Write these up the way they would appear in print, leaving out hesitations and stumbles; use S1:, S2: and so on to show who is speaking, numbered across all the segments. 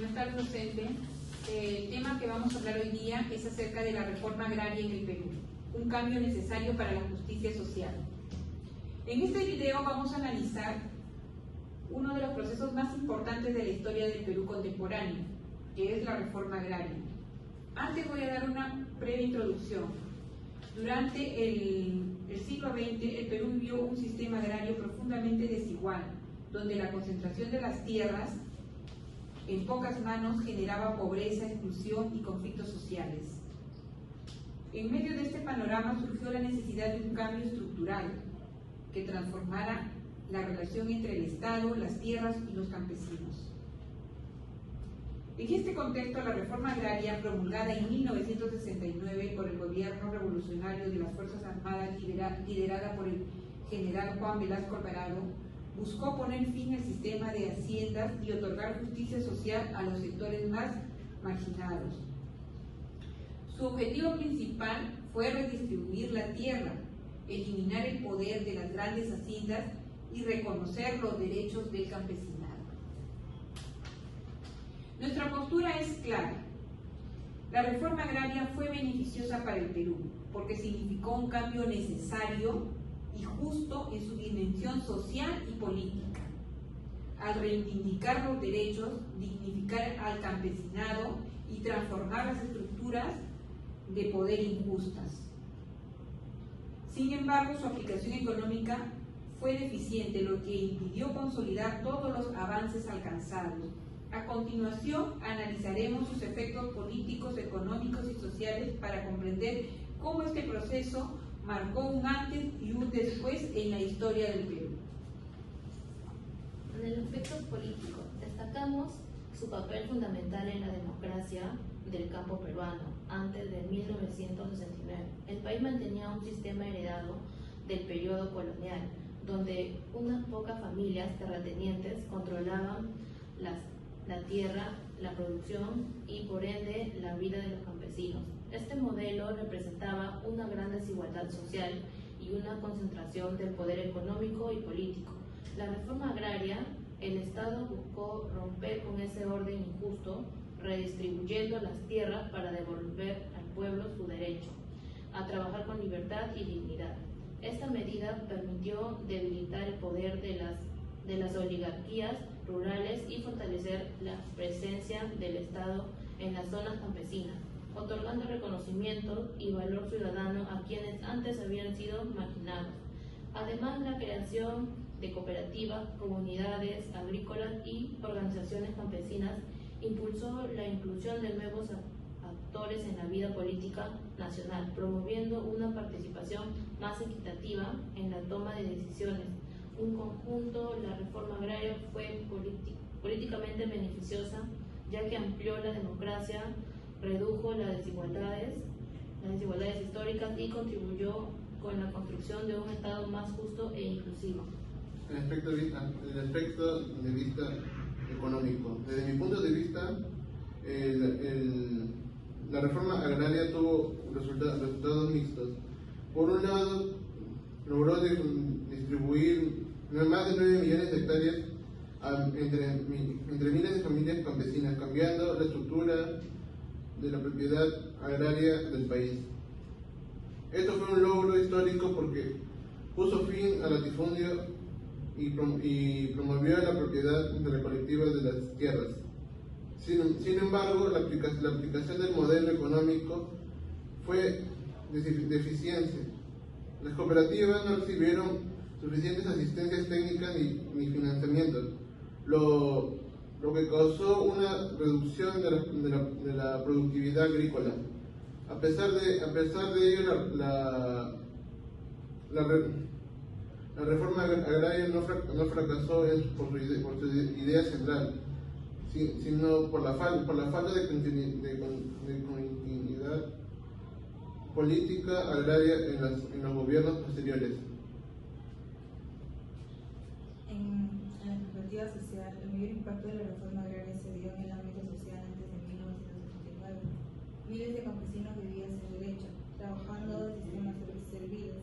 S1: Buenas tardes, docente. El tema que vamos a hablar hoy día es acerca de la reforma agraria en el Perú, un cambio necesario para la justicia social. En este video vamos a analizar uno de los procesos más importantes de la historia del Perú contemporáneo, que es la reforma agraria. Antes voy a dar una breve introducción. Durante el siglo XX, el Perú vivió un sistema agrario profundamente desigual, donde la concentración de las tierras en pocas manos generaba pobreza, exclusión y conflictos sociales. En medio de este panorama surgió la necesidad de un cambio estructural que transformara la relación entre el Estado, las tierras y los campesinos. En este contexto, la reforma agraria promulgada en 1969 por el gobierno revolucionario de las Fuerzas Armadas liderada por el general Juan Velasco Alvarado, buscó poner fin al sistema de haciendas y otorgar justicia social a los sectores más marginados. Su objetivo principal fue redistribuir la tierra, eliminar el poder de las grandes haciendas y reconocer los derechos del campesinado. Nuestra postura es clara. La reforma agraria fue beneficiosa para el Perú porque significó un cambio necesario y justo en su dimensión social y política, al reivindicar los derechos, dignificar al campesinado y transformar las estructuras de poder injustas. Sin embargo, su aplicación económica fue deficiente, lo que impidió consolidar todos los avances alcanzados. A continuación, analizaremos sus efectos políticos, económicos y sociales para comprender cómo este proceso marcó un antes y un después en la historia del Perú.
S2: En el aspecto político, destacamos su papel fundamental en la democracia del campo peruano antes de 1969. El país mantenía un sistema heredado del periodo colonial, donde unas pocas familias terratenientes controlaban la tierra, la producción y por ende la vida de los campesinos. Este modelo representaba una gran desigualdad social y una concentración del poder económico y político. La reforma agraria, el Estado buscó romper con ese orden injusto, redistribuyendo las tierras para devolver al pueblo su derecho a trabajar con libertad y dignidad. Esta medida permitió debilitar el poder de las oligarquías rurales y fortalecer la presencia del Estado en las zonas campesinas, otorgando reconocimiento y valor ciudadano a quienes antes habían sido marginados. Además, la creación de cooperativas, comunidades agrícolas y organizaciones campesinas impulsó la inclusión de nuevos actores en la vida política nacional, promoviendo una participación más equitativa en la toma de decisiones. En conjunto, la reforma agraria fue políticamente beneficiosa, ya que amplió la democracia, redujo las desigualdades históricas y contribuyó con la construcción de un Estado más justo e inclusivo.
S3: El aspecto de vista económico. Desde mi punto de vista, la reforma agraria tuvo resultados mixtos. Por un lado, logró distribuir más de 9 millones de hectáreas entre miles de familias campesinas, cambiando la estructura de la propiedad agraria del país. Esto fue un logro histórico porque puso fin al latifundio y promovió la propiedad colectiva de las tierras. Sin embargo, la aplicación del modelo económico fue deficiente. Las cooperativas no recibieron suficientes asistencias técnicas ni financiamiento, lo que causó una reducción de la productividad agrícola. A pesar de ello, la reforma agraria no fracasó por su idea central, sino por la falta de continuidad política agraria en los gobiernos posteriores.
S4: En la perspectiva social, el mayor impacto de la reforma agraria se dio en el ámbito social antes de 1979. Miles de campesinos vivían sin derecho, trabajando en sistemas serviles.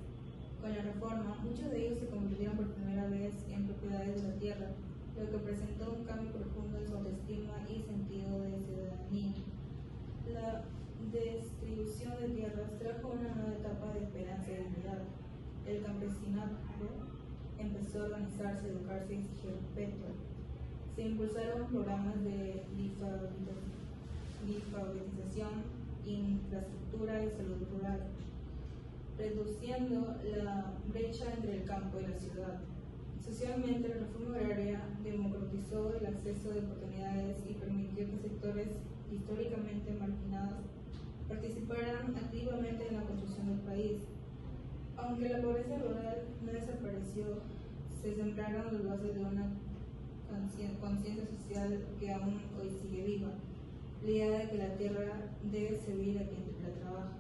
S4: Con la reforma, muchos de ellos se convirtieron por primera vez en propiedades de la tierra, lo que presentó un cambio profundo en su autoestima y sentido campesinado empezó a organizarse, educarse y exigir respeto. Se impulsaron programas de alfabetización, infraestructura y salud rural, reduciendo la brecha entre el campo y la ciudad. Socialmente, la reforma agraria democratizó el acceso de oportunidades y permitió que sectores históricamente marginados participaran activamente en la construcción del país. Aunque la pobreza rural no desapareció, se sembraron las bases de una conciencia social que aún hoy sigue viva, la idea de que la tierra debe servir a quien la trabaja.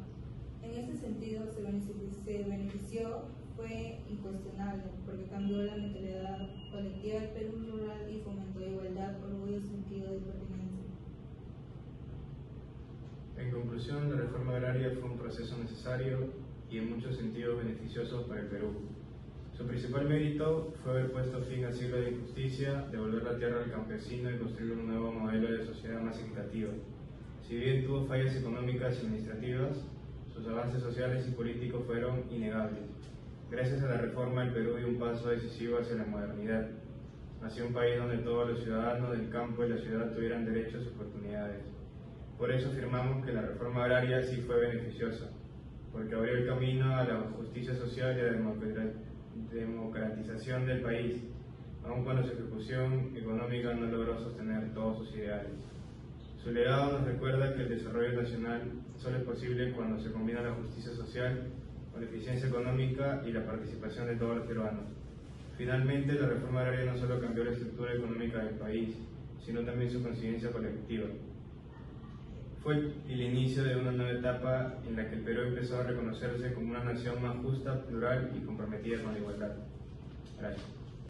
S4: En este sentido, se benefició, fue incuestionable, porque cambió la mentalidad colectiva del Perú rural y fomentó igualdad, orgullo y sentido de pertenencia.
S5: En conclusión, la reforma agraria fue un proceso necesario y en muchos sentidos beneficioso para el Perú. Su principal mérito fue haber puesto fin al siglo de injusticia, devolver la tierra al campesino y construir un nuevo modelo de sociedad más equitativa. Si bien tuvo fallas económicas y administrativas, sus avances sociales y políticos fueron innegables. Gracias a la reforma, el Perú dio un paso decisivo hacia la modernidad, hacia un país donde todos los ciudadanos del campo y la ciudad tuvieran derechos y oportunidades. Por eso afirmamos que la reforma agraria sí fue beneficiosa, porque abrió el camino a la justicia social y a la democratización del país, aun cuando su ejecución económica no logró sostener todos sus ideales. Su legado nos recuerda que el desarrollo nacional solo es posible cuando se combina la justicia social con la eficiencia económica y la participación de todos los peruanos. Finalmente, la reforma agraria no solo cambió la estructura económica del país, sino también su conciencia colectiva. Fue el inicio de una nueva etapa en la que el Perú empezó a reconocerse como una nación más justa, plural y comprometida con la igualdad. Gracias.